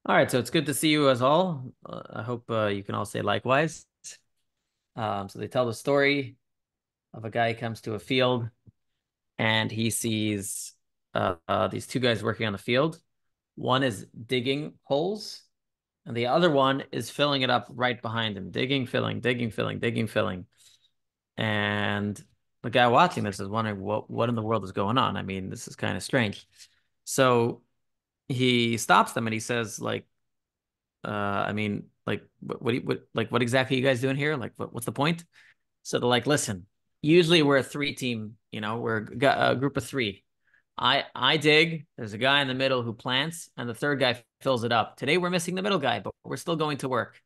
All right, so it's good to see you as all. I hope you can all say likewise. So they tell the story of a guy who comes to a field and he sees these two guys working on the field. One is digging holes, and the other one is filling it up right behind him, digging, filling, digging, filling, digging, filling. And the guy watching this is wondering what in the world is going on. I mean, this is kind of strange. So he stops them and he says, like, I mean, like, what exactly are you guys doing here? Like, what's the point? So they're like, listen, usually we're a three team, we're a group of three. I dig. There's a guy in the middle who plants, and the third guy fills it up. Today we're missing the middle guy, but we're still going to work.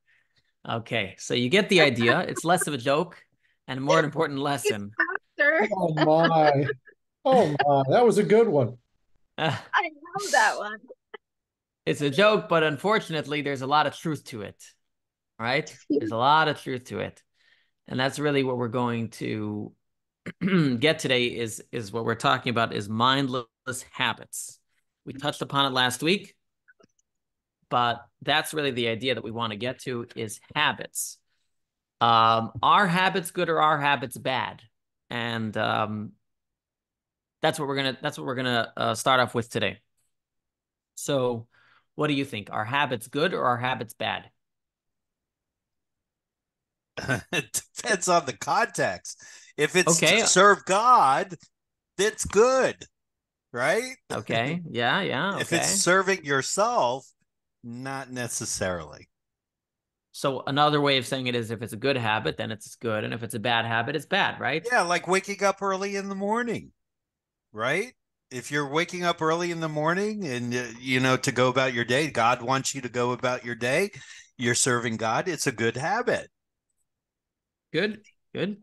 Okay, so you get the idea. It's less of a joke and more an important It's lesson. after. Oh my. Oh my. That was a good one. Uh, I know that one. it's a joke, but unfortunately, there's a lot of truth to it. Right? There's a lot of truth to it. And that's really what we're going to get today is what we're talking about is mindless habits. We touched upon it last week, but that's really the idea that we want to get to is habits. Are habits good or are habits bad? And that's what we're gonna start off with today. So, what do you think? Are habits good or are habits bad? It depends on the context. If it's to Okay, serve God, that's good, right? okay, yeah, yeah, If it's okay. serving yourself, not necessarily. So another way of saying it is if it's a good habit, then it's good, and if it's a bad habit, it's bad, right? Yeah, like waking up early in the morning, right? If you're waking up early in the morning and to go about your day, God wants you to go about your day, you're serving God, it's a good habit. Good, good.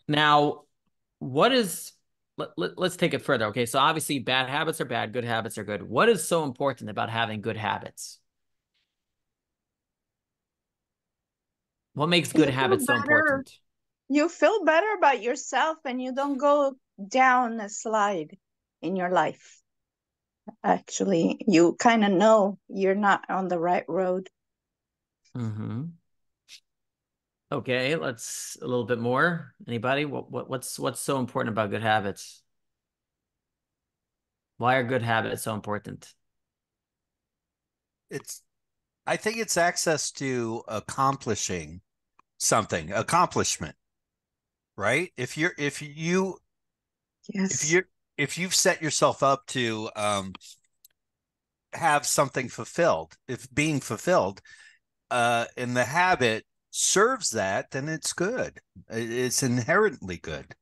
Now, what is let's take it further. Okay, so obviously bad habits are bad, good habits are good. What is so important about having good habits? What makes good You feel habits so better. important? You feel better about yourself and you don't go down a slide in your life. Actually, you kind of know you're not on the right road. Mm-hmm. Okay, let's a little bit more. Anybody? What's so important about good habits? Why are good habits so important? It's I think it's access to accomplishing something, accomplishment, right? If Yes. you if you've set yourself up to have something fulfilled, if being fulfilled, and the habit serves that, then it's good. It's inherently good.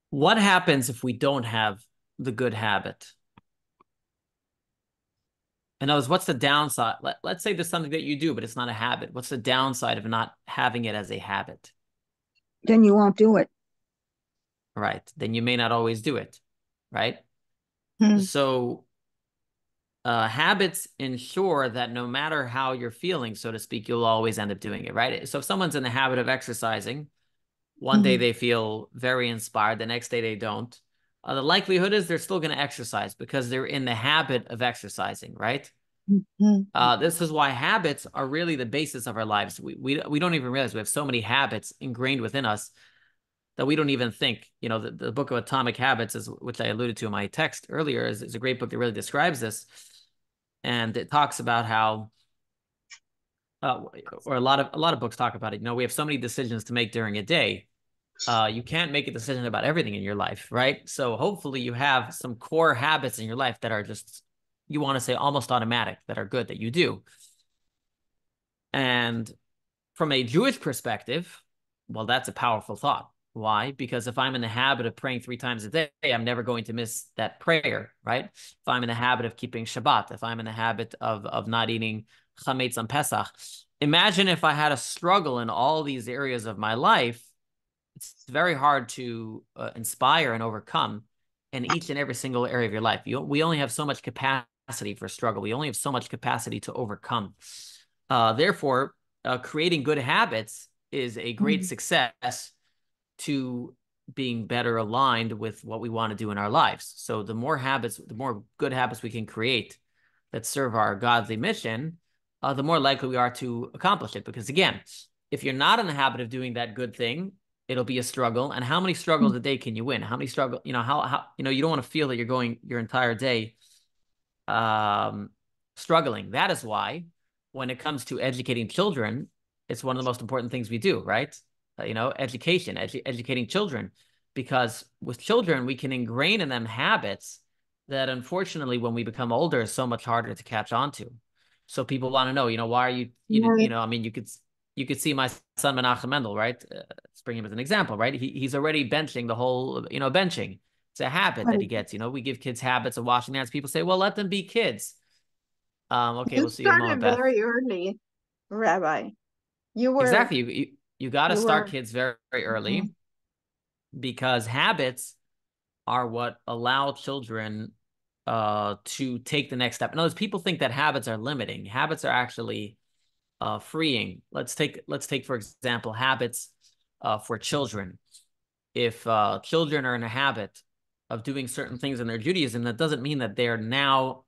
What happens if we don't have the good habit? In other words, what's the downside? Let's say there's something that you do, but it's not a habit. What's the downside of not having it as a habit? Then you won't do it. Right. Then you may not always do it. Right. Hmm. So habits ensure that no matter how you're feeling, so to speak, you'll always end up doing it. Right. So if someone's in the habit of exercising, one day Mhm. they feel very inspired, the next day they don't. The likelihood is they're still going to exercise because they're in the habit of exercising. Right. Mhm. This is why habits are really the basis of our lives. We don't even realize we have so many habits ingrained within us that we don't even think. The book of Atomic Habits, which I alluded to in my text earlier, is a great book that really describes this. And it talks about how, or a lot of books talk about it. We have so many decisions to make during a day. You can't make a decision about everything in your life, right? So hopefully you have some core habits in your life that are just, you want to say almost automatic, that are good that you do. And from a Jewish perspective, well, that's a powerful thought. Why? Because if I'm in the habit of praying 3 times a day, I'm never going to miss that prayer, right? If I'm in the habit of keeping Shabbat, if I'm in the habit of not eating chametz on Pesach, imagine if I had a struggle in all these areas of my life. It's very hard to inspire and overcome in each and every single area of your life. We only have so much capacity for struggle. We only have so much capacity to overcome. Therefore, creating good habits is a great Mhm. success to being better aligned with what we want to do in our lives. So the more good habits we can create, that serve our godly mission, the more likely we are to accomplish it. Because again, if you're not in the habit of doing that good thing, it'll be a struggle. And how many struggles a day can you win? How many struggles, how you don't want to feel that you're going your entire day struggling. That is why when it comes to educating children, it's one of the most important things we do, right? Education, educating children, because with children, we can ingrain in them habits that unfortunately, when we become older, is so much harder to catch on to. So people want to know, why are you, I mean, you could see my son Menachem Mendel, right? Let's bring him as an example, right? He's already benching the whole, benching. It's a habit that he gets. We give kids habits of washing hands. People say, well, let them be kids. Okay, You we'll see you in a moment, started Beth. very early, Rabbi. You were Exactly. You got to start kids very, very early, because habits are what allow children to take the next step. In other words, people think that habits are limiting. Habits are actually freeing. Let's take, for example, habits for children. If children are in a habit of doing certain things in their Judaism, that doesn't mean that they're now,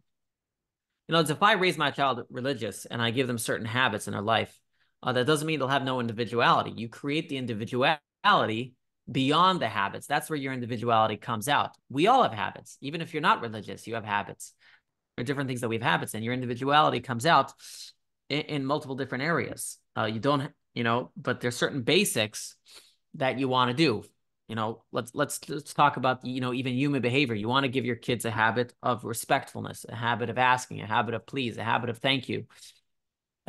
if I raise my child religious and I give them certain habits in their life, that doesn't mean they'll have no individuality. You create the individuality beyond the habits. That's where your individuality comes out. We all have habits. Even if you're not religious, you have habits. There are different things that we have habits, and your individuality comes out in multiple different areas. You don't, but there's certain basics that you want to do. Let's talk about, even human behavior. You want to give your kids a habit of respectfulness, a habit of asking, a habit of please, a habit of thank you.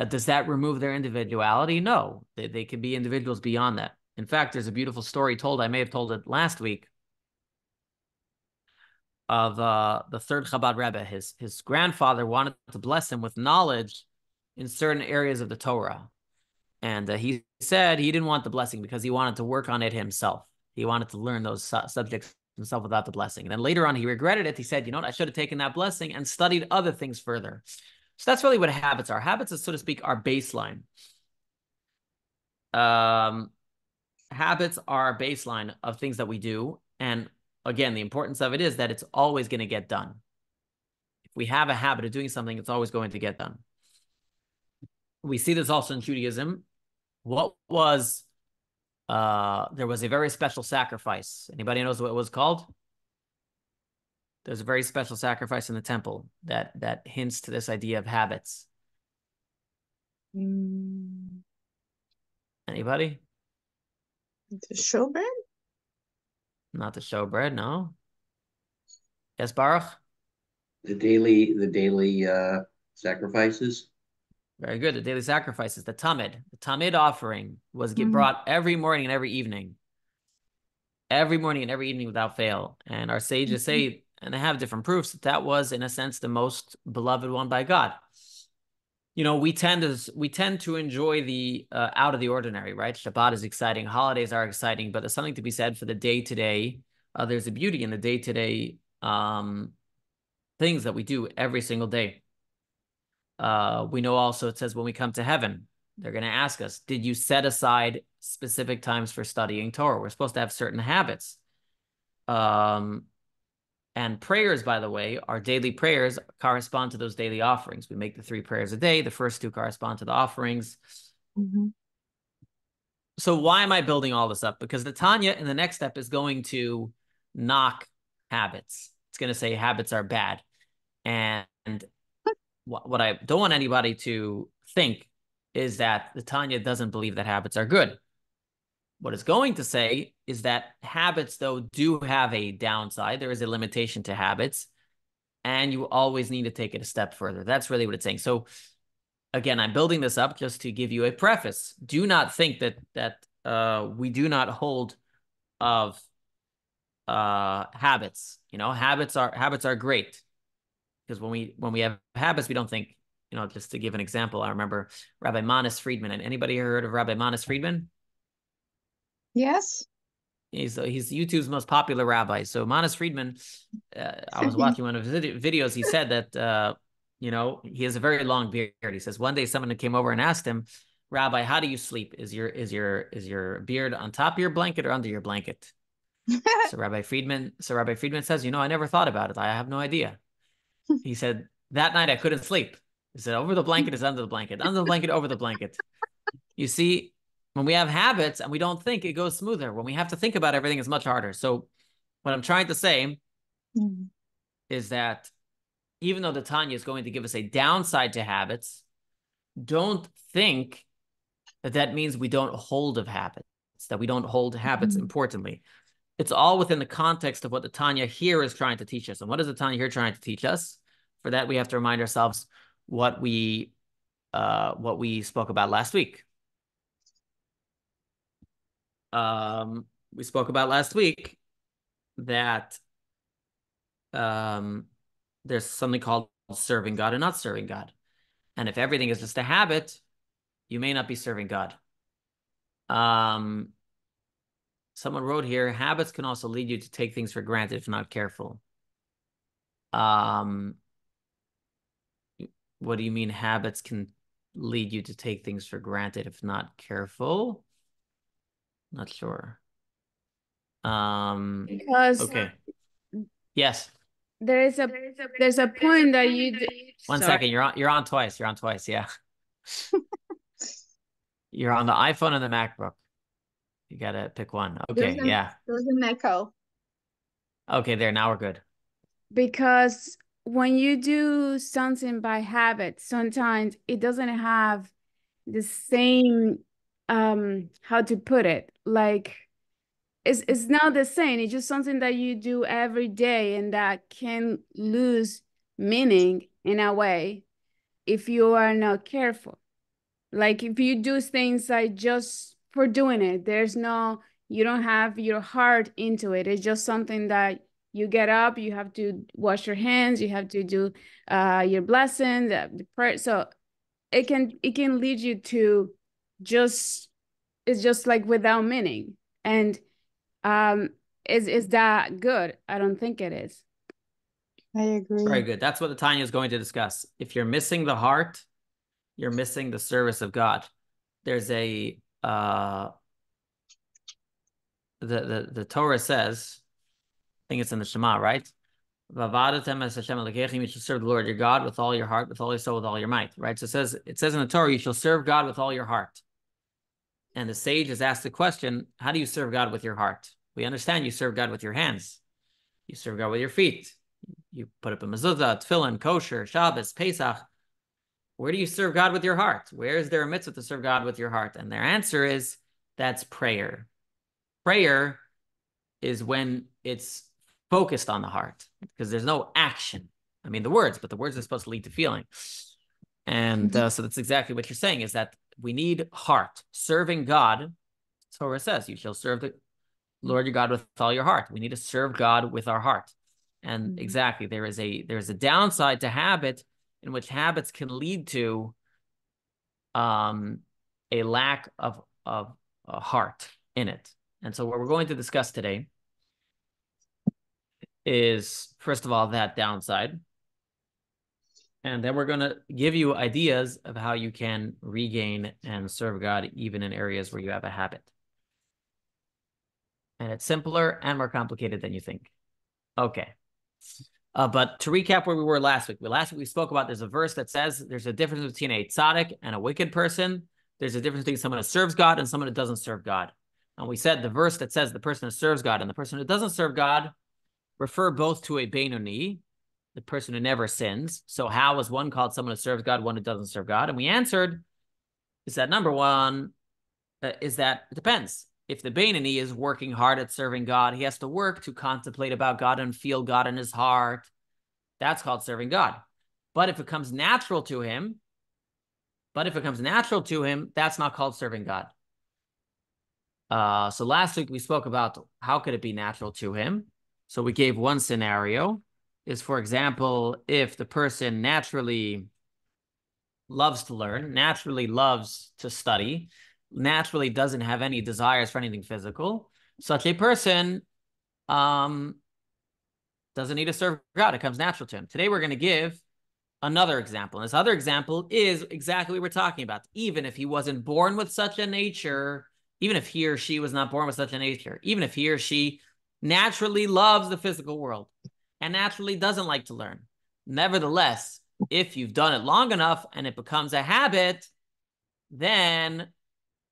Does that remove their individuality? No, they can be individuals beyond that. In fact, there's a beautiful story told, I may have told it last week, of the third Chabad Rebbe. His grandfather wanted to bless him with knowledge in certain areas of the Torah. And he said he didn't want the blessing because he wanted to work on it himself. He wanted to learn those subjects himself without the blessing. And then later on, he regretted it. He said, I should have taken that blessing and studied other things further. So that's really what habits are. Habits is, so to speak, our baseline. Habits are a baseline of things that we do. And again, the importance of it is that it's always going to get done. If we have a habit of doing something, it's always going to get done. We see this also in Judaism. There was a very special sacrifice. Anybody knows what it was called? There's a very special sacrifice in the temple that hints to this idea of habits. Anybody? the showbread. Not the showbread, no. Yes, Baruch? The daily sacrifices. Very good. The daily sacrifices, the tamid. The tamid offering was brought every morning and every evening. Every morning and every evening without fail. And our sages say, and they have different proofs, that was, in a sense, the most beloved one by God. We tend to enjoy the out of the ordinary, right? Shabbat is exciting, holidays are exciting, but there's something to be said for the day-to-day. There's a beauty in the day-to-day things that we do every single day. We know also it says when we come to heaven, they're going to ask us, did you set aside specific times for studying Torah? We're supposed to have certain habits. And prayers, by the way, our daily prayers correspond to those daily offerings. We make the 3 prayers a day. The first 2 correspond to the offerings. So why am I building all this up? Because the Tanya in the next step is going to knock habits. It's going to say habits are bad. And what I don't want anybody to think is that the Tanya doesn't believe that habits are good. What it's going to say is that habits, though, do have a downside. There is a limitation to habits, and you always need to take it a step further. That's really what it's saying. So again, I'm building this up just to give you a preface. Do not think that we do not hold of habits. Habits are great, because when we have habits, we don't think, just to give an example, I remember Rabbi Manis Friedman. And anybody heard of Rabbi Manis Friedman? Yes. He's YouTube's most popular rabbi. So Manis Friedman, I was watching one of his videos. He said that, he has a very long beard. He says one day someone came over and asked him, Rabbi, how do you sleep? Is your beard on top of your blanket or under your blanket? So Rabbi Friedman says, I never thought about it. I have no idea. He said, That night I couldn't sleep. Is it over the blanket? Is under the blanket? Under the blanket, over the blanket. You see, when we have habits and we don't think, it goes smoother. When we have to think about everything, it's much harder. So what I'm trying to say is that even though the Tanya is going to give us a downside to habits, don't think that that means we don't hold of habits, that we don't hold habits importantly. It's all within the context of what the Tanya here is trying to teach us. And what is the Tanya here trying to teach us? For that, we have to remind ourselves what we spoke about last week. We spoke about last week that there's something called serving God and not serving God. And if everything is just a habit, you may not be serving God. Someone wrote here, habits can also lead you to take things for granted if not careful. What do you mean habits can lead you to take things for granted if not careful? Not sure. Because okay. Yes. there's a point that you One second, you're on twice. You're on twice, yeah. You're on the iPhone and the MacBook. You gotta pick one. Okay, yeah. There's an echo. Okay, there, now we're good. Because when you do something by habit, sometimes it doesn't have the same how to put it, like it's not the same. It's just something that you do every day, and that can lose meaning in a way if you are not careful. Like if you do things like just for doing it, you don't have your heart into it. It's just something that you get up, you have to wash your hands, you have to do your blessings, the prayer. So it can lead you to it's just like without meaning. And is that good? I don't think it is. I agree. Very good. That's what the Tanya is going to discuss. If you're missing the heart, you're missing the service of God. There's a the Torah says, I think it's in the Shema, right? You should serve the Lord your God with all your heart, with all your soul, with all your might, right? So it says in the Torah, you shall serve God with all your heart. And the sage is asked the question, how do you serve God with your heart? We understand you serve God with your hands. You serve God with your feet. You put up a mezuzah, tefillin, kosher, Shabbos, Pesach. Where do you serve God with your heart? Where is there a mitzvah to serve God with your heart? And their answer is, that's prayer. Prayer is when it's focused on the heart, because there's no action. I mean, the words are supposed to lead to feeling. And so that's exactly what you're saying, is that we need heart. Serving God, Torah says, you shall serve the Lord your God with all your heart. We need to serve God with our heart. And exactly, there's a downside to habit, in which habits can lead to a lack of a heart in it. And so what we're going to discuss today is, first of all, that downside. And then we're going to give you ideas of how you can regain and serve God even in areas where you have a habit. And it's simpler and more complicated than you think. Okay. But to recap where we were last week. Last week we spoke about, there's a verse that says there's a difference between a tzaddik and a wicked person. There's a difference between someone who serves God and someone who doesn't serve God. And we said the verse that says the person who serves God and the person who doesn't serve God refer both to a Beinoni, the person who never sins. So how is one called someone who serves God, one who doesn't serve God? And we answered, is that number one, is that it depends. If the Beinoni is working hard at serving God, he has to work to contemplate about God and feel God in his heart. That's called serving God. But if it comes natural to him, that's not called serving God. So last week we spoke about how could it be natural to him. So we gave one scenario is, for example, if the person naturally loves to learn, naturally loves to study, naturally doesn't have any desires for anything physical, such a person doesn't need to serve God. It comes natural to him. Today we're going to give another example. And this other example is exactly what we're talking about. Even if he wasn't born with such a nature, even if he or she was not born with such a nature, even if he or she naturally loves the physical world and naturally doesn't like to learn, nevertheless, if you've done it long enough and it becomes a habit, then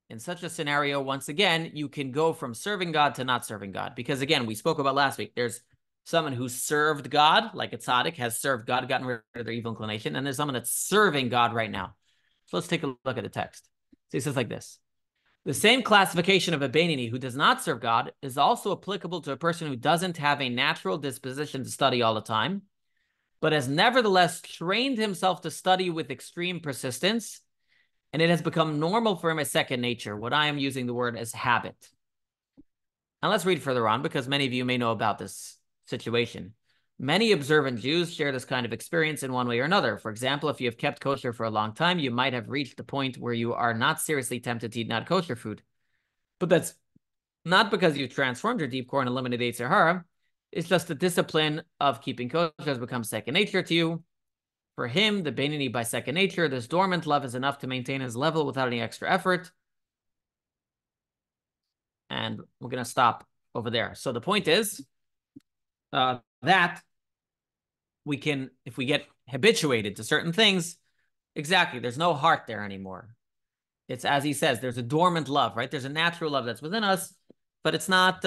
in such a scenario, once again, you can go from serving God to not serving God. Because again, we spoke about last week, there's someone who served God, like a tzaddik has served God, gotten rid of their evil inclination, and there's someone that's serving God right now. So let's take a look at the text. So he says like this. The same classification of a Beinoni who does not serve God is also applicable to a person who doesn't have a natural disposition to study all the time, but has nevertheless trained himself to study with extreme persistence, and it has become normal for him as second nature, what I am using the word as habit. Now let's read further on, because many of you may know about this situation. Many observant Jews share this kind of experience in one way or another. For example, if you have kept kosher for a long time, you might have reached the point where you are not seriously tempted to eat not kosher food. But that's not because you've transformed your deep core and eliminated Yetzer Hara. It's just the discipline of keeping kosher has become second nature to you. For him, the Beinoni by second nature, this dormant love is enough to maintain his level without any extra effort. And we're going to stop over there. So the point is that we can, if we get habituated to certain things, exactly, there's no heart there anymore. It's, as he says, there's a dormant love, right? There's a natural love that's within us, but it's not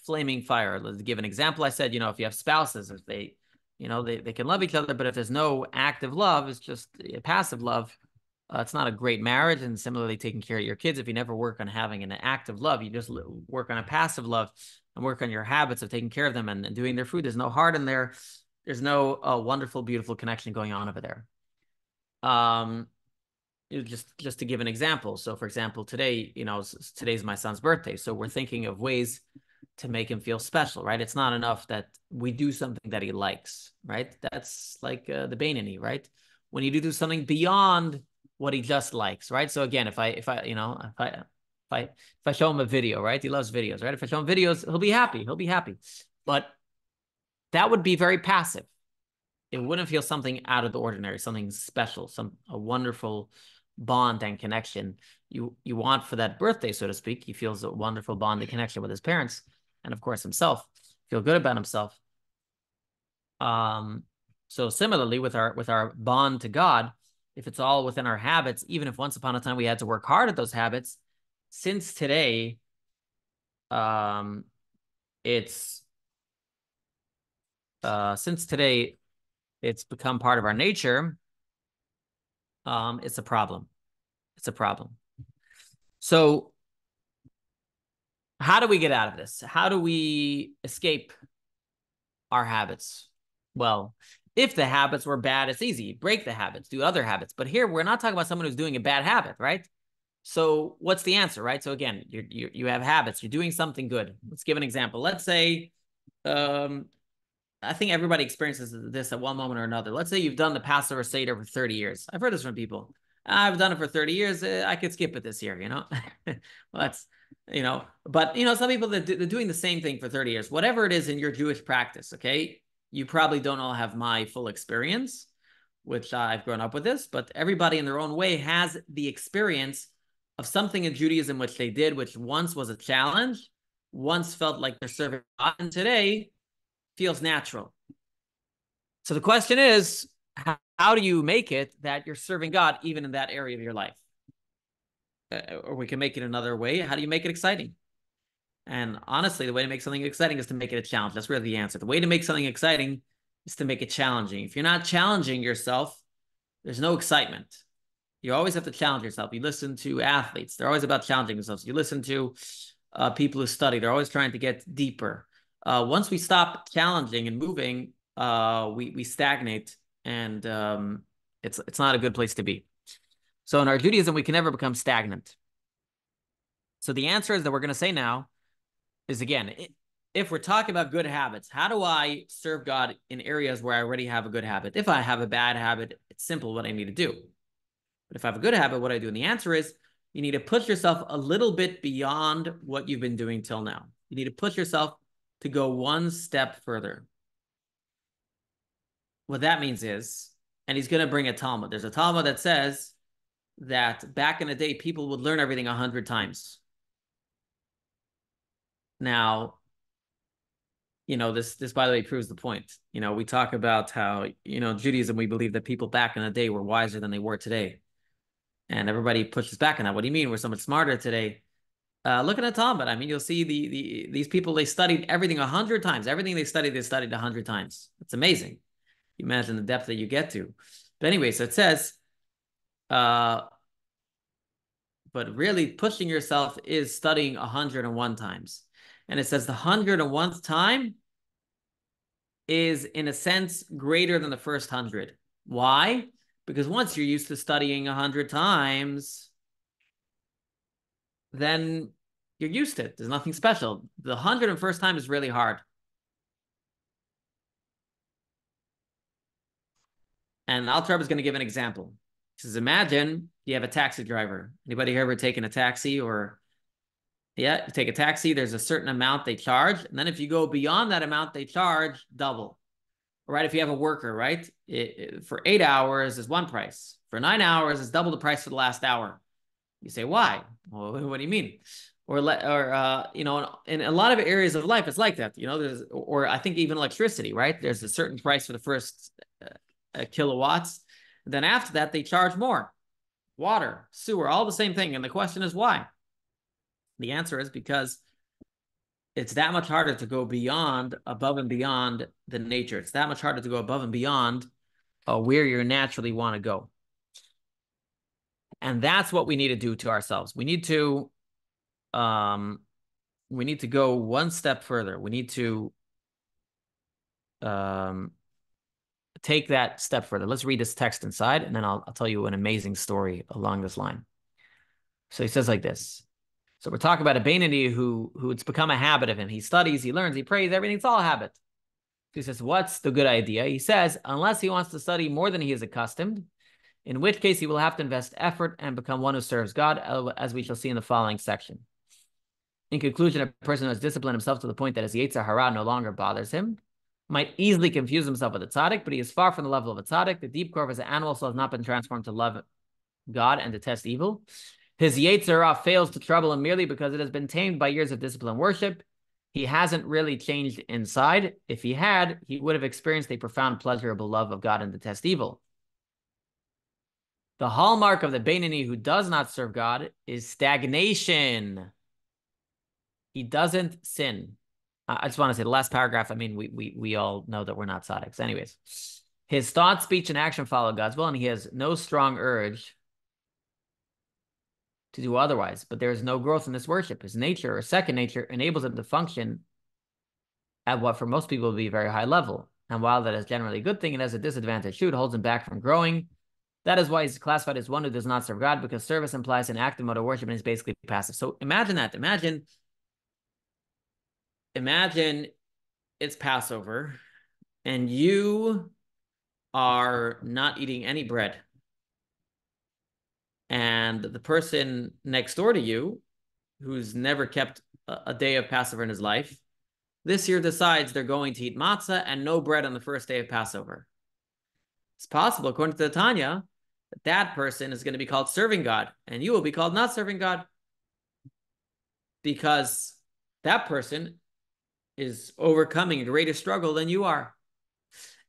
flaming fire. Let's give an example. I said, if you have spouses, if they, they can love each other, but if there's no active love, it's just a passive love. It's not a great marriage. And similarly, taking care of your kids, if you never work on having an active love, you just work on a passive love and work on your habits of taking care of them and doing their food. There's no heart in there. There's no wonderful, beautiful connection going on over there. Just to give an example. So for example, today, today's my son's birthday. So we're thinking of ways to make him feel special, right? It's not enough that we do something that he likes, right? That's like the Beinoni, right? When you do something beyond what he just likes, right? So again, if I show him a video, right? He loves videos, right? If I show him videos, he'll be happy. He'll be happy. But that would be very passive. It wouldn't feel something out of the ordinary, something special, a wonderful bond and connection you want for that birthday, so to speak. He feels a wonderful bond and connection with his parents, and of course himself. Feel good about himself. So similarly with our bond to God, if it's all within our habits, even if once upon a time we had to work hard at those habits, since today, it's become part of our nature. It's a problem. It's a problem. So how do we get out of this? How do we escape our habits? Well, if the habits were bad, it's easy. Break the habits, do other habits. But here we're not talking about someone who's doing a bad habit, right? So what's the answer, right? So again, you have habits. You're doing something good. Let's give an example. Let's say, I think everybody experiences this at one moment or another. Let's say you've done the Passover Seder for 30 years. I've heard this from people. I've done it for 30 years. I could skip it this year, well, that's, but, some people that they're doing the same thing for 30 years, whatever it is in your Jewish practice, okay? You probably don't all have my full experience, which I've grown up with this, but everybody in their own way has the experience of something in Judaism which they did, which once was a challenge, once felt like they're serving God, and today feels natural. So the question is, how do you make it that you're serving God even in that area of your life? Or we can make it another way. How do you make it exciting? And honestly, the way to make something exciting is to make it a challenge. That's really the answer. The way to make something exciting is to make it challenging. If you're not challenging yourself, there's no excitement. You always have to challenge yourself. You listen to athletes. They're always about challenging themselves. You listen to people who study. They're always trying to get deeper. Once we stop challenging and moving, we stagnate, and it's not a good place to be. So in our Judaism, we can never become stagnant. So the answer is that we're going to say now is, again, if we're talking about good habits, how do I serve God in areas where I already have a good habit? If I have a bad habit, it's simple what I need to do. But if I have a good habit, what I do? And the answer is you need to push yourself a little bit beyond what you've been doing till now. You need to push yourself to go one step further. What that means is, and he's going to bring a Talmud. There's a Talmud that says that back in the day, people would learn everything 100 times. Now, this by the way proves the point. We talk about how, Judaism, we believe that people back in the day were wiser than they were today. And everybody pushes back on that. What do you mean? We're so much smarter today. Looking at Talmud, I mean, you'll see these people, they studied everything 100 times. Everything they studied 100 times. It's amazing. You imagine the depth that you get to. But anyway, so it says, but really pushing yourself is studying 101 times. And it says the 101th time is, in a sense, greater than the first 100. Why? Because once you're used to studying 100 times, then you're used to it. There's nothing special. The 101st time is really hard. And Alter is going to give an example. He says, imagine you have a taxi driver. Anybody here ever taken a taxi? Or, yeah, you take a taxi, there's a certain amount they charge. And then if you go beyond that amount, they charge double. Right? If you have a worker, right? For 8 hours is one price. For 9 hours is double the price for the last hour. You say, why? Well, what do you mean? Or in a lot of areas of life, it's like that. Or I think even electricity, right? There's a certain price for the first kilowatts. Then after that, they charge more. Water, sewer, all the same thing. And the question is why? The answer is because it's that much harder to go above and beyond the nature. It's that much harder to go above and beyond where you naturally want to go. And that's what we need to do to ourselves. We need to go one step further. We need to take that step further. Let's read this text inside, and then I'll tell you an amazing story along this line. So he says like this. So we're talking about a Beinoni who it's become a habit of him. He studies, he learns, he prays, everything's all a habit. So he says, what's the good idea? He says, unless he wants to study more than he is accustomed, in which case he will have to invest effort and become one who serves God, as we shall see in the following section. In conclusion, a person who has disciplined himself to the point that his Yetzer Hara no longer bothers him might easily confuse himself with a tzaddik, but he is far from the level of a tzaddik. The deep core of his animal soul has not been transformed to love God and detest evil. His Yetzer Hara fails to trouble him merely because it has been tamed by years of disciplined worship. He hasn't really changed inside. If he had, he would have experienced a profound pleasurable love of God and detest evil. The hallmark of the Beinoni who does not serve God is stagnation. He doesn't sin. I just want to say the last paragraph. I mean, we all know that we're not tzaddiks. Anyways, his thought, speech, and action follow God's will, and he has no strong urge to do otherwise. But there is no growth in this worship. His nature, or second nature, enables him to function at what for most people would be a very high level. And while that is generally a good thing, it has a disadvantage too. It holds him back from growing. That is why he's classified as one who does not serve God, because service implies an active mode of worship and is basically passive. So imagine that. Imagine it's Passover and you are not eating any bread. And the person next door to you, who's never kept a day of Passover in his life, this year decides they're going to eat matzah and no bread on the first day of Passover. It's possible, according to the Tanya, that person is going to be called serving God, and you will be called not serving God, because that person is overcoming a greater struggle than you are.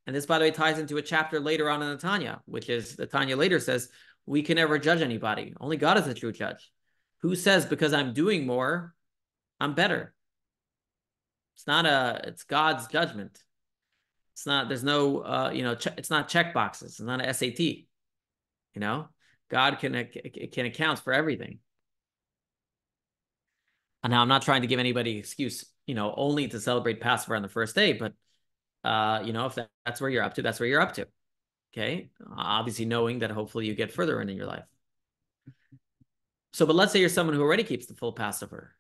And this, by the way, ties into a chapter later on in the Tanya, which is, the Tanya later says, we can never judge anybody. Only God is the true judge. Who says because I'm doing more, I'm better? It's God's judgment. There's no, it's not check boxes. It's not an SAT. God can account for everything. And now I'm not trying to give anybody excuse, only to celebrate Passover on the first day, but, if that's where you're up to, that's where you're up to. Okay. Obviously knowing that hopefully you get further in your life. So, but let's say you're someone who already keeps the full Passover.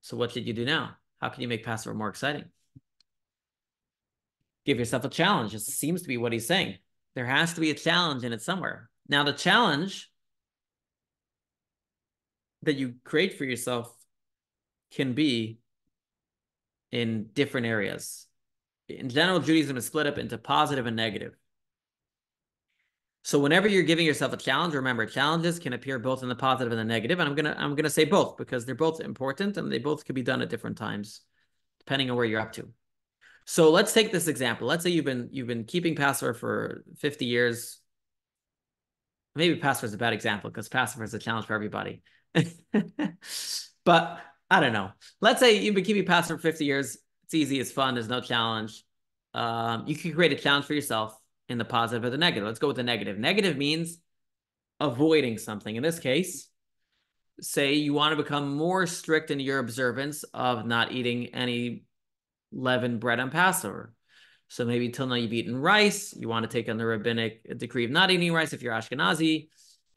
So what should you do now? How can you make Passover more exciting? Give yourself a challenge. It seems to be what he's saying. There has to be a challenge in it somewhere. Now, the challenge that you create for yourself can be in different areas. In general, Judaism is split up into positive and negative. So whenever you're giving yourself a challenge, remember, challenges can appear both in the positive and the negative. And I'm gonna say both, because they're both important and they both could be done at different times, depending on where you're up to. So let's take this example. Let's say you've been keeping Passover for 50 years. Maybe Passover is a bad example because Passover is a challenge for everybody. But I don't know. Let's say you've been keeping Passover for 50 years. It's easy, it's fun, there's no challenge. You can create a challenge for yourself in the positive or the negative. Let's go with the negative. Negative means avoiding something. In this case, say you want to become more strict in your observance of not eating any leavened bread on Passover. So maybe till now you've eaten rice. You want to take on the rabbinic decree of not eating rice if you're Ashkenazi.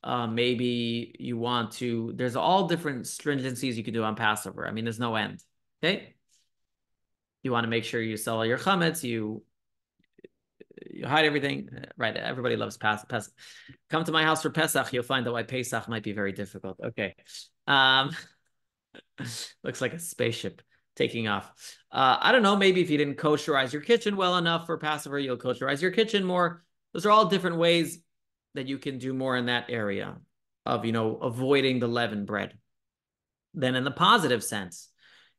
Maybe you want to, there's all different stringencies you can do on Passover. I mean, there's no end. Okay. You want to make sure you sell all your chametz, you hide everything, right? Everybody loves Pesach. Come to my house for Pesach, you'll find that why Pesach might be very difficult. Okay. Looks like a spaceship taking off. I don't know, maybe if you didn't kosherize your kitchen well enough for Passover, you'll kosherize your kitchen more. Those are all different ways that you can do more in that area of, avoiding the leavened bread. Then in the positive sense,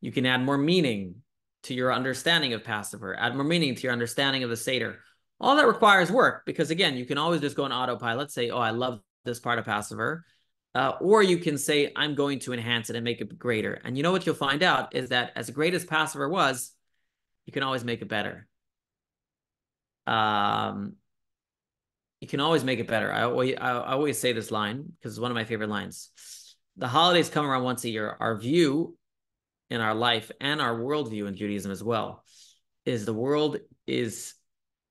you can add more meaning to your understanding of Passover, add more meaning to your understanding of the Seder. All that requires work because, again, you can always just go on autopilot, say, oh, I love this part of Passover. Or you can say, I'm going to enhance it and make it greater. And you know what you'll find out is that as great as Passover was, you can always make it better. You can always make it better. I always say this line because it's one of my favorite lines. The holidays come around once a year. Our view in our life and our worldview in Judaism as well is the world is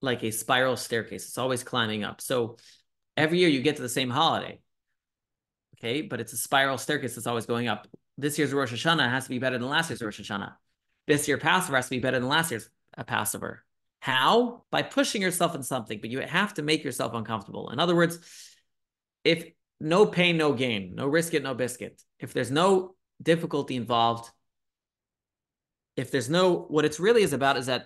like a spiral staircase. It's always climbing up. So every year you get to the same holiday. Okay, but it's a spiral staircase that's always going up. This year's Rosh Hashanah has to be better than last year's Rosh Hashanah. This year Passover has to be better than last year's Passover. How? By pushing yourself in something, but you have to make yourself uncomfortable. In other words, if no pain, no gain, no risk it, no biscuit. If there's no difficulty involved, if there's no, what it's really is about is that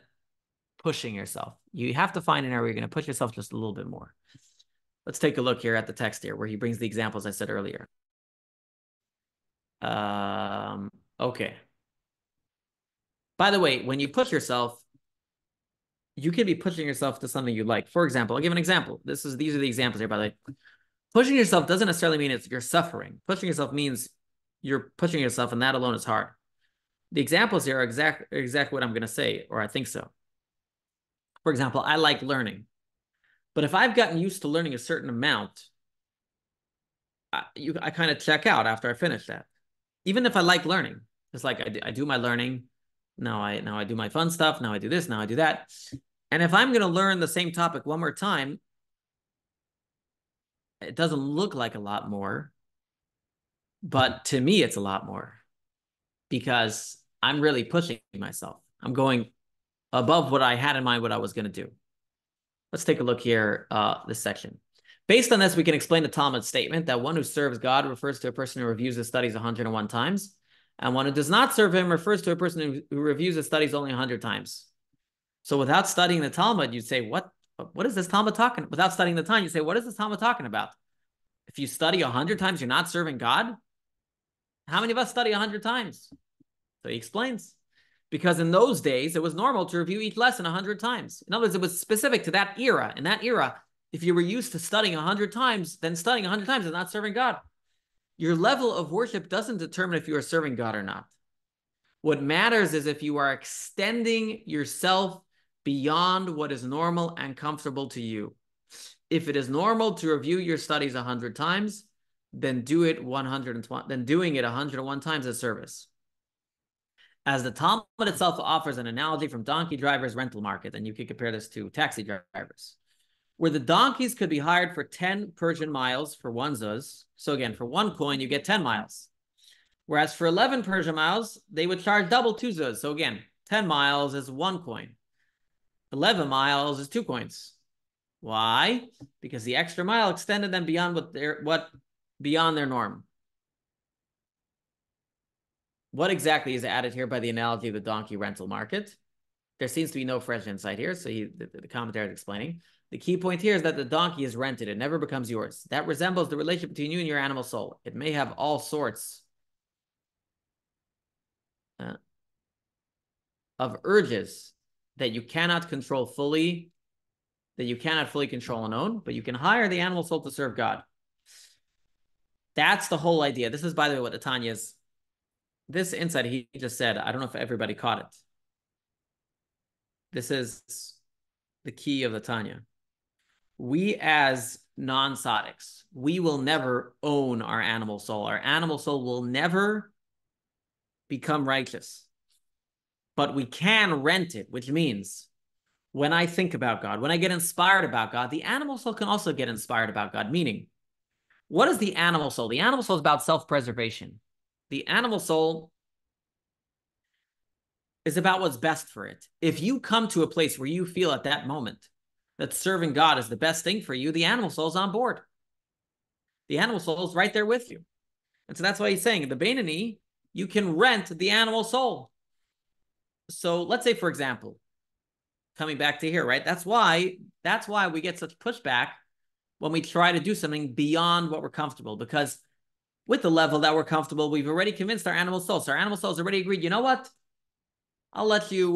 pushing yourself. You have to find an area where you're going to push yourself just a little bit more. Let's take a look here at the text here where he brings the examples I said earlier. Okay. By the way, when you push yourself, you could be pushing yourself to something you like. For example, I'll give an example. These are the examples here, by the way. Pushing yourself doesn't necessarily mean you're suffering. Pushing yourself means you're pushing yourself, and that alone is hard. The examples here are exactly what I'm going to say, or I think so. For example, I like learning. But if I've gotten used to learning a certain amount, I kind of check out after I finish that. Even if I like learning, it's like I do my learning. Now I do my fun stuff. Now I do this. Now I do that. And if I'm going to learn the same topic one more time, it doesn't look like a lot more. But to me, it's a lot more because I'm really pushing myself. I'm going above what I had in mind, what I was going to do. Let's take a look here, this section. Based on this, we can explain the Talmud's statement that one who serves God refers to a person who reviews his studies 101 times, and one who does not serve him refers to a person who reviews his studies only 100 times. So without studying the Talmud, you'd say, what is this Talmud talking about? Without studying the Talmud, you say, what is this Talmud talking about? If you study 100 times, you're not serving God? How many of us study 100 times? So he explains. Because in those days, it was normal to review each lesson 100 times. In other words, it was specific to that era. In that era, if you were used to studying 100 times, then studying 100 times is not serving God. Your level of worship doesn't determine if you are serving God or not. What matters is if you are extending yourself beyond what is normal and comfortable to you. If it is normal to review your studies 100 times, then doing it 101 times is service. As the Talmud itself offers an analogy from donkey drivers' rental market, and you could compare this to taxi drivers, where the donkeys could be hired for 10 Persian miles for one zuz. So again, for 1 coin, you get 10 miles. Whereas for 11 Persian miles, they would charge double 2 zuz. So again, 10 miles is 1 coin. 11 miles is 2 coins. Why? Because the extra mile extended them beyond beyond their norm. What exactly is added here by the analogy of the donkey rental market? There seems to be no fresh insight here, so the commentary is explaining. The key point here is that the donkey is rented. It never becomes yours. That resembles the relationship between you and your animal soul. It may have all sorts of urges that you cannot control fully, that you cannot fully control and own, but you can hire the animal soul to serve God. That's the whole idea. This is, by the way, what the Tanya is. This insight he just said, I don't know if everybody caught it. This is the key of the Tanya. We as non-sadics, we will never own our animal soul. Our animal soul will never become righteous. But we can rent it, which means when I think about God, when I get inspired about God, the animal soul can also get inspired about God. Meaning, what is the animal soul? The animal soul is about self-preservation. The animal soul is about what's best for it. If you come to a place where you feel at that moment that serving God is the best thing for you, the animal soul is on board. The animal soul is right there with you. And so that's why he's saying in the Beinoni, you can rent the animal soul. So let's say, for example, coming back to here, right? That's why we get such pushback when we try to do something beyond what we're comfortable, because with the level that we're comfortable, we've already convinced our animal soul. So our animal soul has already agreed, you know what? I'll let you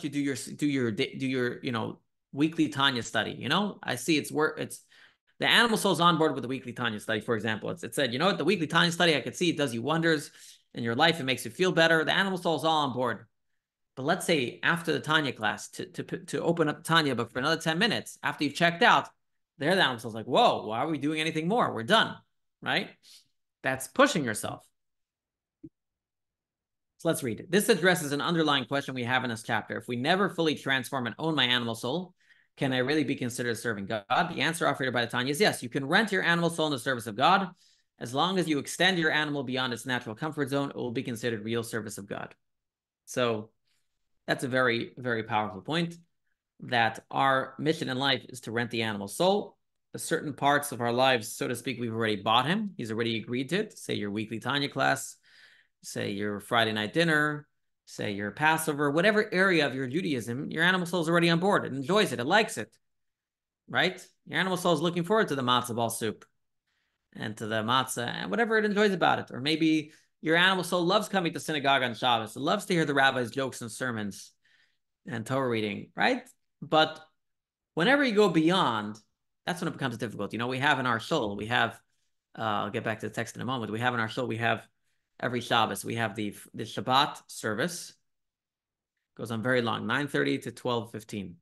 do your weekly Tanya study. I see it's the animal soul's on board with the weekly Tanya study, for example. It said, you know what, the weekly Tanya study, I could see it does you wonders in your life. It makes you feel better. The animal soul's all on board. But let's say after the Tanya class, to open up Tanya, but for another 10 minutes, after you've checked out, there the animal soul's like, whoa, why are we doing anything more? We're done, right? That's pushing yourself. So let's read it. This addresses an underlying question we have in this chapter. If we never fully transform and own my animal soul, can I really be considered serving God? The answer offered by the Tanya is yes. You can rent your animal soul in the service of God. As long as you extend your animal beyond its natural comfort zone, it will be considered real service of God. So that's a very, very powerful point, that our mission in life is to rent the animal soul. The certain parts of our lives, so to speak, we've already bought him. He's already agreed to it. Say your weekly Tanya class, say your Friday night dinner, say your Passover, whatever area of your Judaism, your animal soul is already on board. It enjoys it. It likes it, right? Your animal soul is looking forward to the matzah ball soup and to the matzah and whatever it enjoys about it. Or maybe your animal soul loves coming to synagogue on Shabbos. It loves to hear the rabbi's jokes and sermons and Torah reading, right? But whenever you go beyond, that's when it becomes difficult. We have in our soul, I'll get back to the text in a moment. We have in our soul, we have every Shabbos, we have the Shabbat service. Goes on very long, 9:30 to 12:15.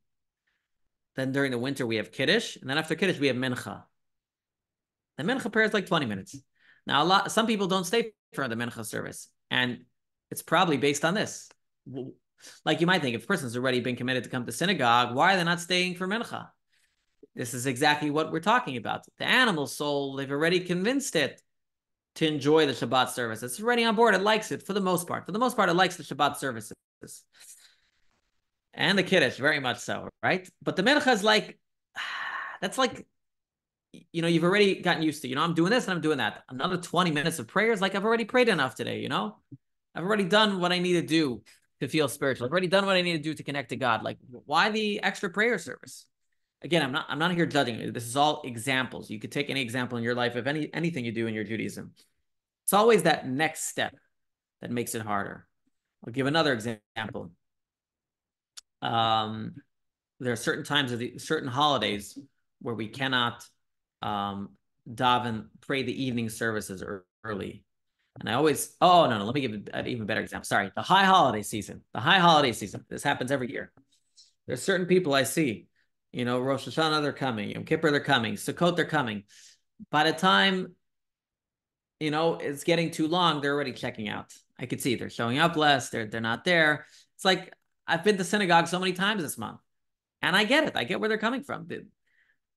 Then during the winter, we have Kiddush. And then after Kiddush, we have Mincha. The Mincha prayer is like 20 minutes. Now, some people don't stay for the Mincha service. And it's probably based on this. Like you might think, if a person's already been committed to come to synagogue, why are they not staying for Mincha? This is exactly what we're talking about. The animal soul, they've already convinced it to enjoy the Shabbat service. It's already on board. It likes it for the most part. For the most part, it likes the Shabbat services. And the Kiddush, very much so, right? But the Mincha is like, that's like, you've already gotten used to, I'm doing this and I'm doing that. Another 20 minutes of prayers, like I've already prayed enough today, I've already done what I need to do to feel spiritual. I've already done what I need to do to connect to God. Like, why the extra prayer service? Again, I'm not here judging you. This is all examples. You could take any example in your life of anything you do in your Judaism. It's always that next step that makes it harder. I'll give another example. There are certain times of certain holidays where we cannot daven, pray the evening services early. And I always, no, let me give an even better example. Sorry, the high holiday season. This happens every year. There's certain people I see, Rosh Hashanah, they're coming. Yom Kippur, they're coming. Sukkot, they're coming. By the time, it's getting too long, they're already checking out. I could see they're showing up less. They're not there. It's like, I've been to synagogue so many times this month. And I get it. I get where they're coming from.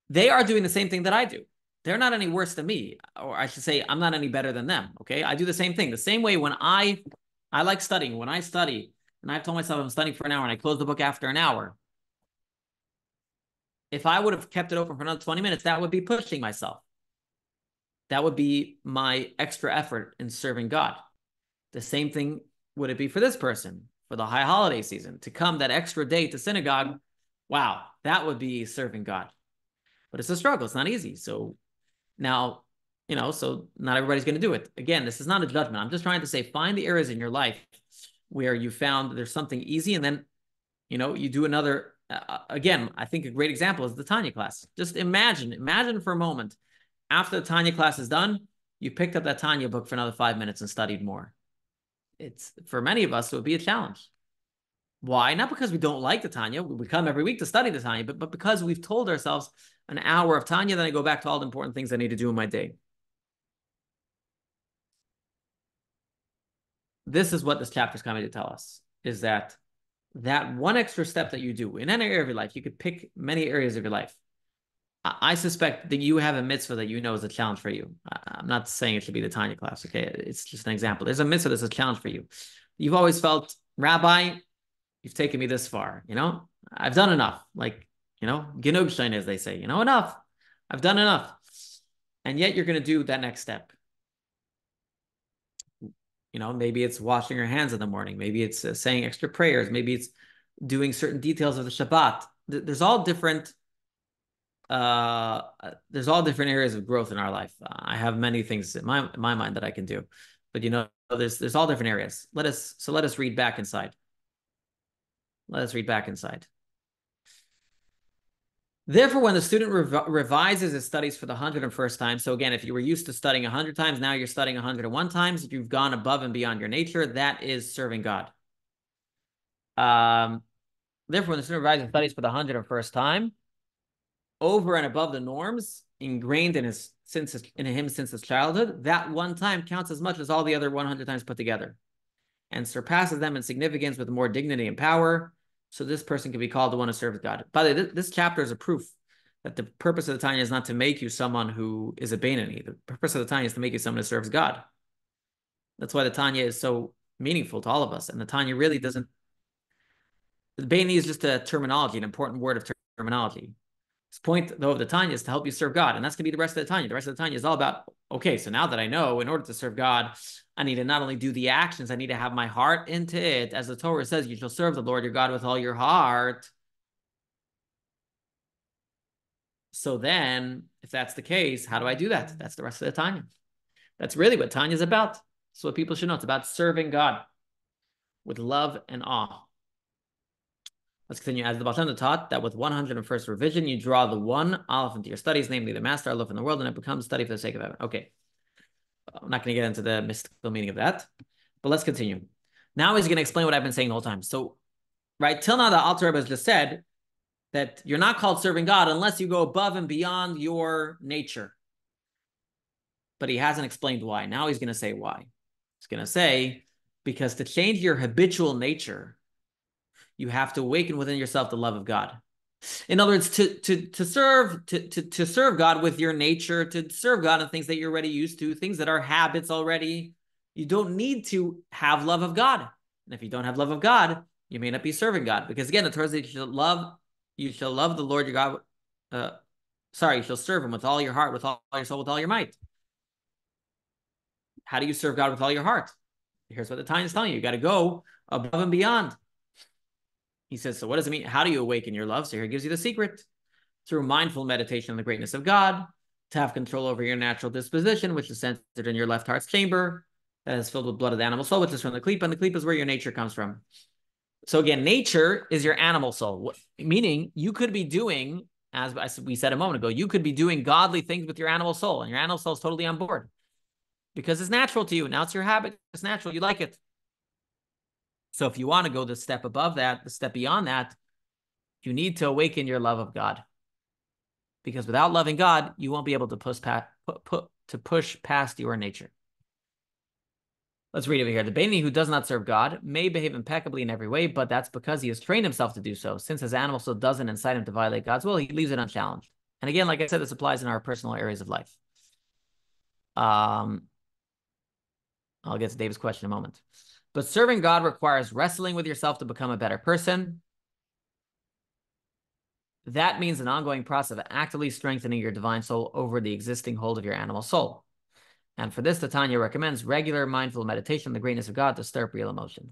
They are doing the same thing that I do. They're not any worse than me. Or I should say, I'm not any better than them. Okay. I do the same thing. The same way when I like studying. When I study, and I've told myself I'm studying for an hour and I close the book after an hour. If I would have kept it open for another 20 minutes, that would be pushing myself. That would be my extra effort in serving God. The same thing would it be for this person, for the high holiday season, to come that extra day to synagogue. Wow, that would be serving God. But it's a struggle. It's not easy. So now, so not everybody's going to do it. Again, this is not a judgment. I'm just trying to say, find the areas in your life where you found there's something easy, and then, you do another, again, I think a great example is the Tanya class. Just imagine for a moment, after the Tanya class is done, you picked up that Tanya book for another 5 minutes and studied more. It's, for many of us, it would be a challenge. Why? Not because we don't like the Tanya. We come every week to study the Tanya, but because we've told ourselves an hour of Tanya, then I go back to all the important things I need to do in my day. This is what this chapter is coming to tell us, is that one extra step that you do in any area of your life, you could pick many areas of your life. I suspect that you have a mitzvah that you know is a challenge for you. I'm not saying it should be the Tanya class, okay? It's just an example. There's a mitzvah that's a challenge for you. You've always felt, Rabbi, you've taken me this far, I've done enough. Like, genug shein, as they say, enough. I've done enough. And yet you're going to do that next step. Maybe it's washing your hands in the morning. Maybe it's saying extra prayers. Maybe it's doing certain details of the Shabbat. There's all different areas of growth in our life. I have many things in my mind that I can do, but there's all different areas. Let us read back inside. Let us read back inside. Therefore, when the student revises his studies for the 101st time, so again, if you were used to studying 100 times, now you're studying 101 times, you've gone above and beyond your nature, that is serving God. Therefore, when the student revises his studies for the 101st time, over and above the norms ingrained in him since his childhood, that one time counts as much as all the other 100 times put together, and surpasses them in significance with more dignity and power. So this person can be called the one who serves God. By the way, this chapter is a proof that the purpose of the Tanya is not to make you someone who is a Beinoni. The purpose of the Tanya is to make you someone who serves God. That's why the Tanya is so meaningful to all of us. And the Tanya really doesn't. The Beinoni is just a terminology, an important word of terminology. This point, though, of the Tanya is to help you serve God. And that's going to be the rest of the Tanya. The rest of the Tanya is all about, okay, so now that I know, in order to serve God, I need to not only do the actions, I need to have my heart into it. As the Torah says, you shall serve the Lord your God with all your heart. So then, if that's the case, how do I do that? That's the rest of the Tanya. That's really what Tanya is about. So what people should know. It's about serving God with love and awe. Let's continue. As the Baal Shem Tov taught, that with 101st revision, you draw the one Aleph into your studies, namely the master Aleph in the world, and it becomes study for the sake of heaven. Okay. I'm not going to get into the mystical meaning of that, but let's continue. Now he's going to explain what I've been saying the whole time. So, right, till now, the Alter Rebbe has just said that you're not called serving God unless you go above and beyond your nature. But he hasn't explained why. Now he's going to say why. He's going to say, because to change your habitual nature, you have to awaken within yourself the love of God. In other words, to serve God with your nature, to serve God in things that you're already used to, things that are habits already, you don't need to have love of God. And if you don't have love of God, you may not be serving God. Because again, the Torah says you shall love the Lord your God. You shall serve him with all your heart, with all your soul, with all your might. How do you serve God with all your heart? Here's what the Tanya is telling you. You got to go above and beyond. He says, so what does it mean? How do you awaken your love? So here he gives you the secret. Through mindful meditation on the greatness of God, to have control over your natural disposition, which is centered in your left heart's chamber, that is filled with blood of the animal soul, which is from the klipa, and the klipa is where your nature comes from. So again, nature is your animal soul, meaning you could be doing, as we said a moment ago, you could be doing godly things with your animal soul, and your animal soul is totally on board because it's natural to you. Now it's your habit. It's natural. You like it. So if you want to go the step above that, the step beyond that, you need to awaken your love of God. Because without loving God, you won't be able to push past your nature. Let's read over here. The Beinoni who does not serve God may behave impeccably in every way, but that's because he has trained himself to do so. Since his animal soul doesn't incite him to violate God's will, he leaves it unchallenged. And again, like I said, this applies in our personal areas of life. I'll get to Dave's question in a moment. But serving God requires wrestling with yourself to become a better person. That means an ongoing process of actively strengthening your divine soul over the existing hold of your animal soul. And for this, the Tanya recommends regular mindful meditation on the greatness of God to stir up real emotion.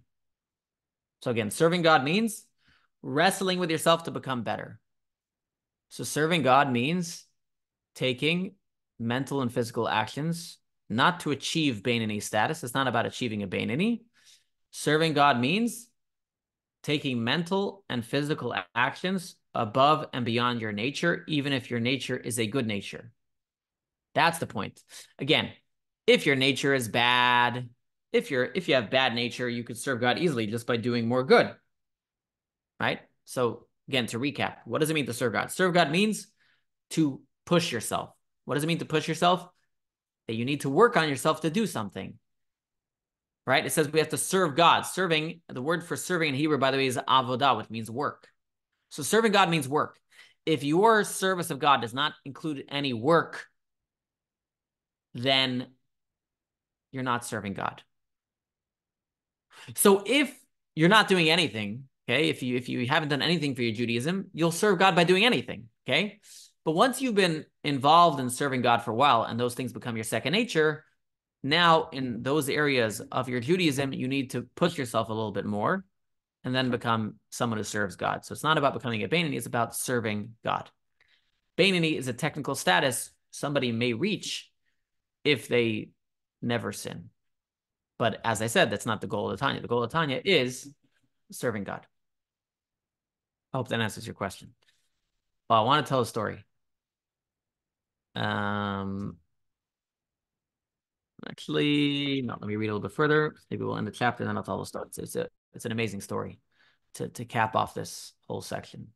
So again, serving God means wrestling with yourself to become better. So serving God means taking mental and physical actions, not to achieve Beinoni status. It's not about achieving a Beinoni. Serving God means taking mental and physical actions above and beyond your nature, even if your nature is a good nature. That's the point. Again, if your nature is bad, if you have bad nature, you could serve God easily just by doing more good, right? So again, to recap, what does it mean to serve God? Serve God means to push yourself. What does it mean to push yourself? That you need to work on yourself to do something, right? It says we have to serve God. Serving, the word for serving in Hebrew, by the way, is avodah, which means work. So serving God means work. If your service of God does not include any work, then you're not serving God. So if you're not doing anything, okay, if you haven't done anything for your Judaism, you'll serve God by doing anything, okay? But once you've been involved in serving God for a while and those things become your second nature, now in those areas of your Judaism, you need to push yourself a little bit more and then become someone who serves God. So it's not about becoming a Beinoni, it's about serving God. Beinoni is a technical status somebody may reach if they never sin. But as I said, that's not the goal of the Tanya. The goal of Tanya is serving God. I hope that answers your question. Well, I want to tell a story. Actually, no, let me read a little bit further. Maybe we'll end the chapter and then I'll tell the story. It's an amazing story to cap off this whole section.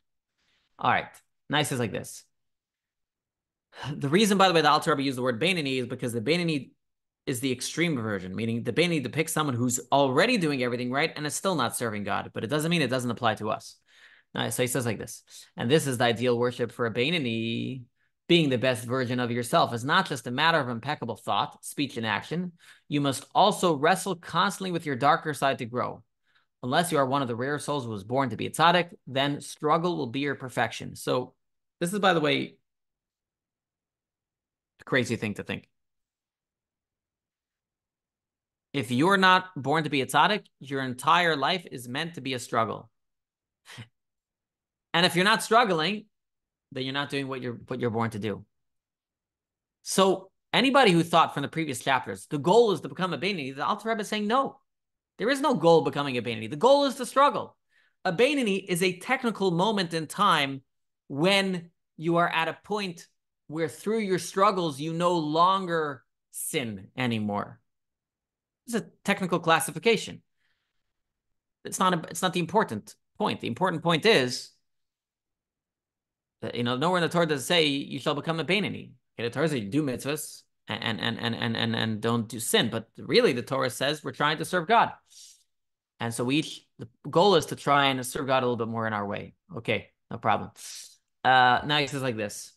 All right. Nice is like this. The reason, by the way, the Alter Rebbe used the word Beinoni is because the Beinoni is the extreme version, meaning the Beinoni depicts someone who's already doing everything right and is still not serving God, but it doesn't mean it doesn't apply to us. So he says like this, and this is the ideal worship for a Beinoni. Being the best version of yourself is not just a matter of impeccable thought, speech, and action. You must also wrestle constantly with your darker side to grow. Unless you are one of the rare souls who was born to be a tzaddik, then struggle will be your perfection. So this is, by the way, a crazy thing to think. If you're not born to be a tzaddik, your entire life is meant to be a struggle. And if you're not struggling, then you're not doing what you're born to do. So anybody who thought from the previous chapters, the goal is to become a Beinoni, the Alter Rebbe is saying, no, there is no goal of becoming a Beinoni. The goal is to struggle. A Beinoni is a technical moment in time when you are at a point where through your struggles, you no longer sin anymore. It's a technical classification. It's not the important point. The important point is that, nowhere in the Torah does it say you shall become a Beinoni. Okay, the Torah says you do mitzvahs and don't do sin. But really, the Torah says we're trying to serve God. And so the goal is to try and serve God a little bit more in our way. Okay, no problem. Now he says like this.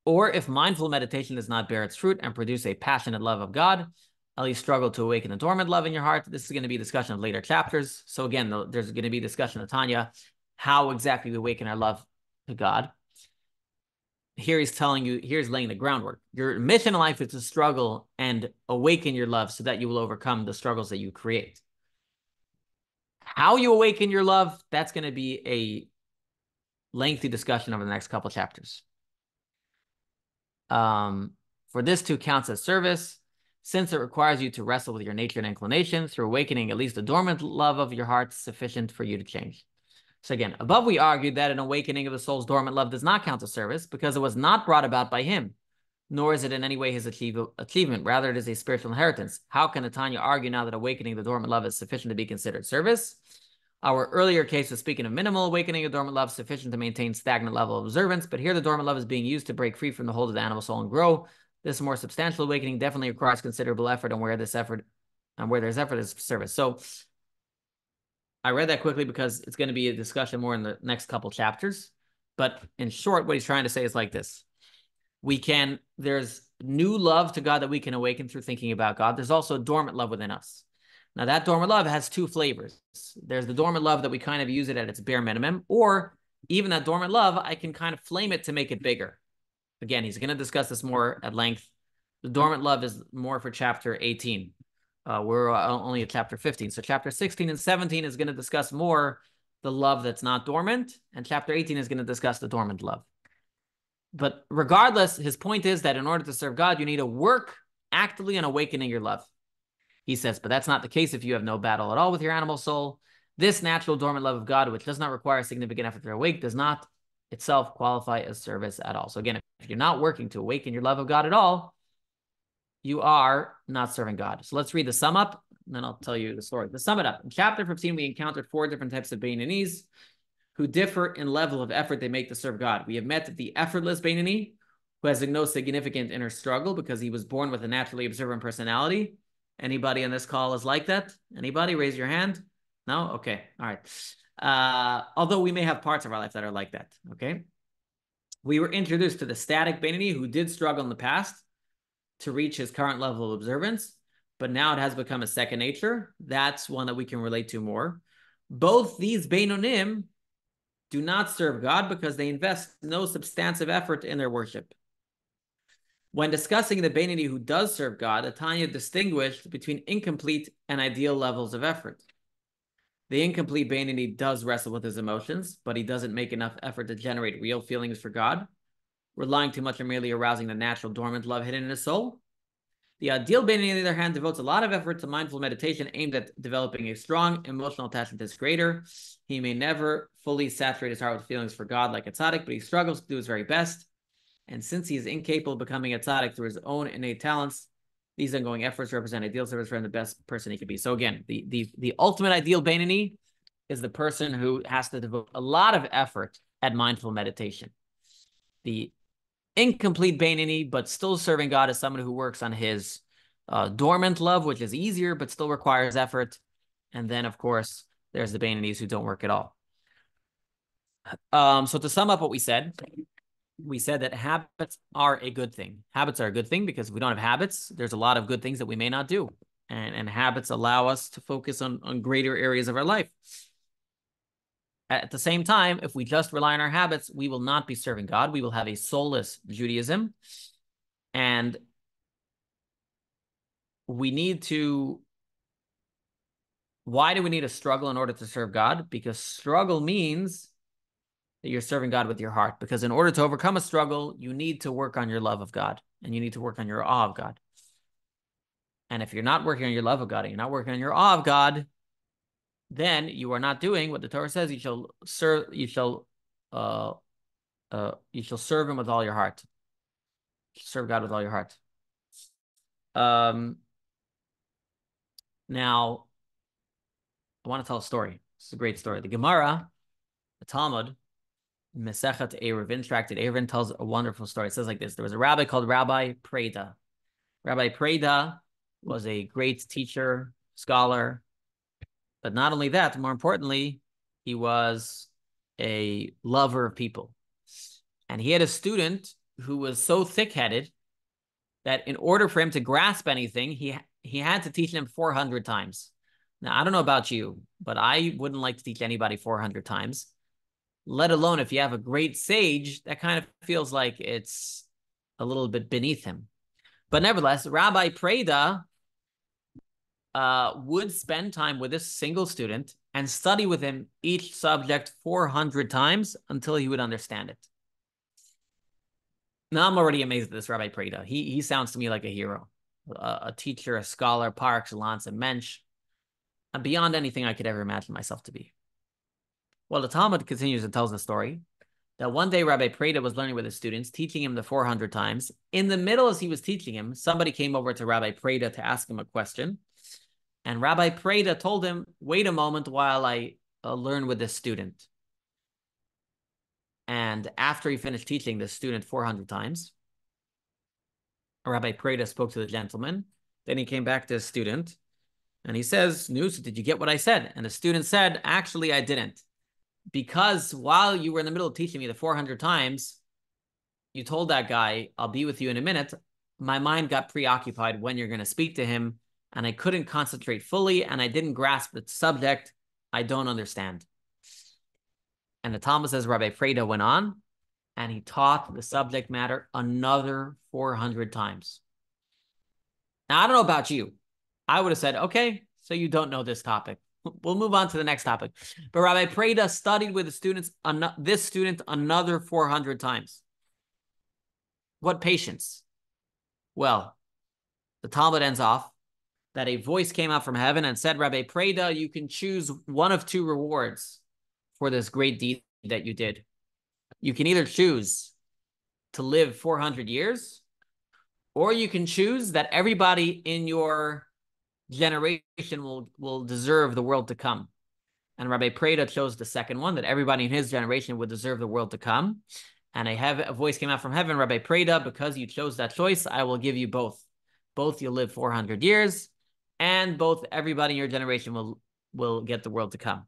Or if mindful meditation does not bear its fruit and produce a passionate love of God, at least struggle to awaken a dormant love in your heart. This is going to be a discussion of later chapters. So again, there's going to be a discussion of Tanya, how exactly we awaken our love to God. Here he's telling you, here's laying the groundwork. Your mission in life is to struggle and awaken your love so that you will overcome the struggles that you create. How you awaken your love, that's going to be a lengthy discussion over the next couple chapters. For this too counts as service, since it requires you to wrestle with your nature and inclination through awakening at least the dormant love of your heart sufficient for you to change. So again, above we argued that an awakening of the soul's dormant love does not count as service because it was not brought about by him, nor is it in any way his achievement. Rather, it is a spiritual inheritance. How can Tanya argue now that awakening the dormant love is sufficient to be considered service? Our earlier case was speaking of minimal awakening of dormant love sufficient to maintain stagnant level of observance, but here the dormant love is being used to break free from the hold of the animal soul and grow. This more substantial awakening definitely requires considerable effort, and where there's effort is service. So I read that quickly because it's going to be a discussion more in the next couple chapters. But in short, what he's trying to say is like this. There's new love to God that we can awaken through thinking about God. There's also dormant love within us. Now that dormant love has two flavors. There's the dormant love that we kind of use it at its bare minimum, or even that dormant love, I can kind of flame it to make it bigger. Again, he's going to discuss this more at length. The dormant love is more for chapter 18. We're only at chapter 15. So chapter 16 and 17 is going to discuss more the love that's not dormant, and chapter 18 is going to discuss the dormant love. But regardless, his point is that in order to serve God, you need to work actively on awakening your love. He says, but that's not the case if you have no battle at all with your animal soul. This natural dormant love of God, which does not require significant effort to awake, does not itself qualify as service at all. So again, if you're not working to awaken your love of God at all, you are not serving God. So let's read the sum up, and then I'll tell you the story. To sum it up, in chapter 15, we encountered 4 different types of Beinonís who differ in level of effort they make to serve God. We have met the effortless Beinoni, who has no significant inner struggle because he was born with a naturally observant personality. Anybody on this call is like that? Anybody? Raise your hand. No? Okay. All right. Although we may have parts of our life that are like that. Okay. We were introduced to the static Beinoni who did struggle in the past to reach his current level of observance, but now it has become a second nature. That's one that we can relate to more. Both these Beinonim do not serve God because they invest no substantive effort in their worship. When discussing the Beinoni who does serve God, Tanya distinguished between incomplete and ideal levels of effort. The incomplete Beinoni does wrestle with his emotions, but he doesn't make enough effort to generate real feelings for God, relying too much on merely arousing the natural dormant love hidden in his soul. The ideal Beinoni, on the other hand, devotes a lot of effort to mindful meditation aimed at developing a strong emotional attachment to his creator. He may never fully saturate his heart with feelings for God like a tzaddik, but he struggles to do his very best. And since he is incapable of becoming a tzaddik through his own innate talents, these ongoing efforts represent ideal service for him, the best person he could be. So again, the ultimate ideal Beinoni is the person who has to devote a lot of effort at mindful meditation. The incomplete Beinoni, but still serving God, as someone who works on his dormant love, which is easier, but still requires effort. And then, of course, there's the Beinonis who don't work at all. So to sum up what we said that habits are a good thing. Habits are a good thing because if we don't have habits, there's a lot of good things that we may not do. And habits allow us to focus on greater areas of our life. At the same time, if we just rely on our habits, we will not be serving God. We will have a soulless Judaism. And we need to... Why do we need a struggle in order to serve God? Because struggle means that you're serving God with your heart. Because in order to overcome a struggle, you need to work on your love of God. And you need to work on your awe of God. And if you're not working on your love of God, and you're not working on your awe of God, then you are not doing what the Torah says. You shall serve him with all your heart. Serve God with all your heart. Now, I want to tell a story. It's a great story. The Gemara, the Talmud, Mesechet Eruvin, Tractate Eruvin, tells a wonderful story. It says like this: there was a rabbi called Rabbi Preda. Rabbi Preda was a great teacher, scholar, but not only that, more importantly, he was a lover of people. And he had a student who was so thick-headed that in order for him to grasp anything, he had to teach him 400 times. Now, I don't know about you, but I wouldn't like to teach anybody 400 times, let alone if you have a great sage, that kind of feels like it's a little bit beneath him. But nevertheless, Rabbi Preda would spend time with this single student and study with him each subject 400 times until he would understand it. Now, I'm already amazed at this Rabbi Preda. He sounds to me like a hero, a teacher, a scholar, par excellence, a mensch, and beyond anything I could ever imagine myself to be. Well, the Talmud continues and tells the story that one day Rabbi Preda was learning with his students, teaching him the 400 times. In the middle, as he was teaching him, somebody came over to Rabbi Preda to ask him a question. And Rabbi Preda told him, wait a moment while I learn with this student. And after he finished teaching the student 400 times, Rabbi Preda spoke to the gentleman. Then he came back to his student and he says, "Nus, did you get what I said?" And the student said, "Actually, I didn't. Because while you were in the middle of teaching me the 400 times, you told that guy, I'll be with you in a minute. My mind got preoccupied when you're going to speak to him, and I couldn't concentrate fully, and I didn't grasp the subject. I don't understand." And the Talmud says Rabbi Preda went on, and he taught the subject matter another 400 times. Now, I don't know about you. I would have said, okay, so you don't know this topic. We'll move on to the next topic. But Rabbi Preda studied with the students, this student another 400 times. What patience. Well, the Talmud ends off that a voice came out from heaven and said, Rabbi Preda, you can choose one of two rewards for this great deed that you did. You can either choose to live 400 years, or you can choose that everybody in your generation will deserve the world to come. And Rabbi Preda chose the second one, that everybody in his generation would deserve the world to come. And a voice came out from heaven, Rabbi Preda, because you chose that choice, I will give you both. Both you'll live 400 years, and both everybody in your generation will get the world to come.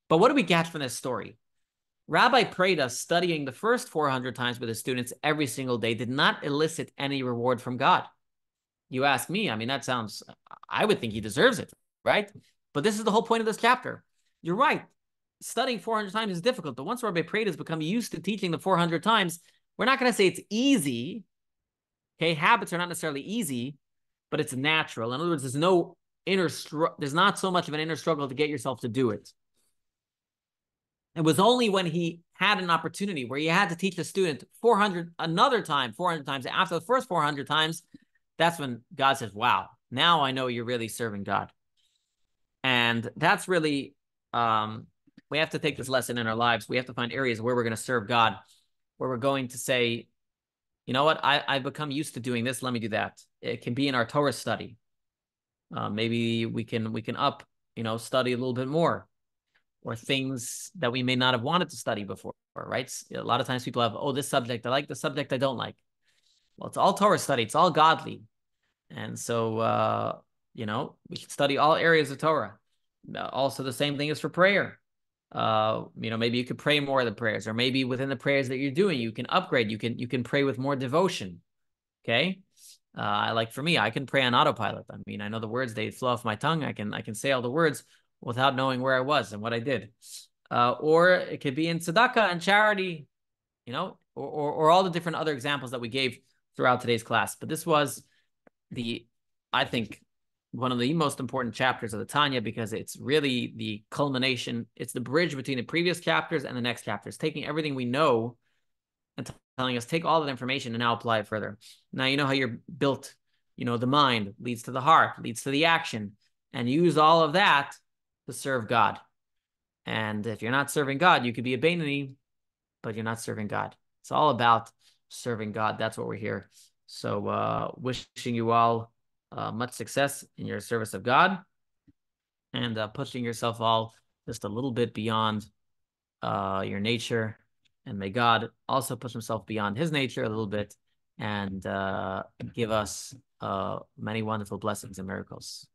But what do we get from this story? Rabbi Preda, studying the first 400 times with his students every single day, did not elicit any reward from God. You ask me, I mean, I would think he deserves it, right? But this is the whole point of this chapter. You're right. Studying 400 times is difficult, but once Rabbi Preda has become used to teaching the 400 times, we're not going to say it's easy. Okay, habits are not necessarily easy, but it's natural. In other words, there's not so much of an inner struggle to get yourself to do it. It was only when he had an opportunity where he had to teach a student 400 times after the first 400 times, that's when God says, wow, now I know you're really serving God. And that's really, we have to take this lesson in our lives. We have to find areas where we're going to serve God, where we're going to say, you know what, I've become used to doing this. Let me do that. It can be in our Torah study. Maybe we can up, study a little bit more, or things that we may not have wanted to study before, right? A lot of times people have, this subject I like, the subject I don't like. Well, it's all Torah study. It's all godly. And so, we should study all areas of Torah. Also, the same thing is for prayer. Maybe you could pray more of the prayers, or maybe within the prayers that you're doing, you can upgrade. You can pray with more devotion. Okay. For me, I can pray on autopilot. I mean, I know the words, they flow off my tongue. I can say all the words without knowing where I was and what I did. Or it could be in tzedakah and charity, or all the different other examples that we gave throughout today's class. But this was I think, one of the most important chapters of the Tanya, because it's really the culmination. It's the bridge between the previous chapters and the next chapters, taking everything we know and telling us, take all that information and now apply it further. Now, you know how you're built, the mind leads to the heart, leads to the action, and use all of that to serve God. And if you're not serving God, you could be a Beinoni, but you're not serving God. It's all about serving God. That's what we're here. So wishing you all much success in your service of God, and pushing yourself all just a little bit beyond your nature. And may God also push himself beyond his nature a little bit, and give us many wonderful blessings and miracles.